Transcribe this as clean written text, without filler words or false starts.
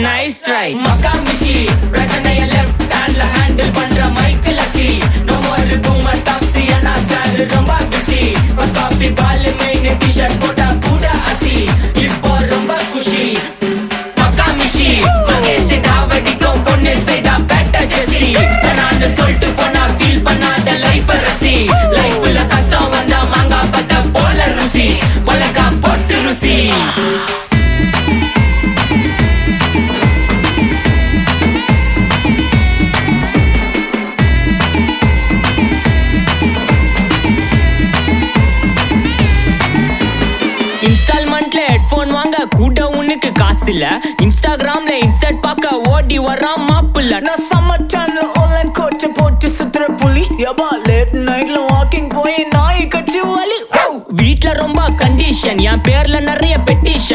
nice try Makkamishi பிரச்சனைய left ஹேண்ட்ல handle பண்ற மைக்கேல் அசி நோ மோர் பூமர் டாக்ஸி அண்ணா சார் ரொம்ப பிஸி ஃபர்ஸ்ட் காப்பி பால் மெயின் டி-ஷர்ட் போட்டா கூட அசி இப்போ ரொம்ப குஷி மக்காமிஷி மகேஷ் டாவடிக்கும் பொண்ணு செய்தா பெட்ட ஜெசி நான் சொல்லிட்டு போனா ஃபீல் பண்ணாத லைஃப் ரசி லைஃப்ல கஷ்டம் வந்தா மாங்கா பத்த போல ருசி பலகா போட்டு ருசி இன்ஸ்டால்மெண்ட்ல ஹெட்போன் வாங்க கூட உனக்கு காசு இல்ல இன்ஸ்டாகிராம்ல இன்ஸ்டர்ட் பார்க்க ஓடி வரான் மாப்பிள்ள நான் சம்மர் டைம்ல ஆன்லைன் கோட்டை போட்டு சுத்துற புலி யபா லேட் நைட்ல வாக்கிங் போய் நாய் கச்சி வலி வீட்ல ரொம்ப கண்டிஷன் என் பேர்ல நிறைய பெட்டிஷன்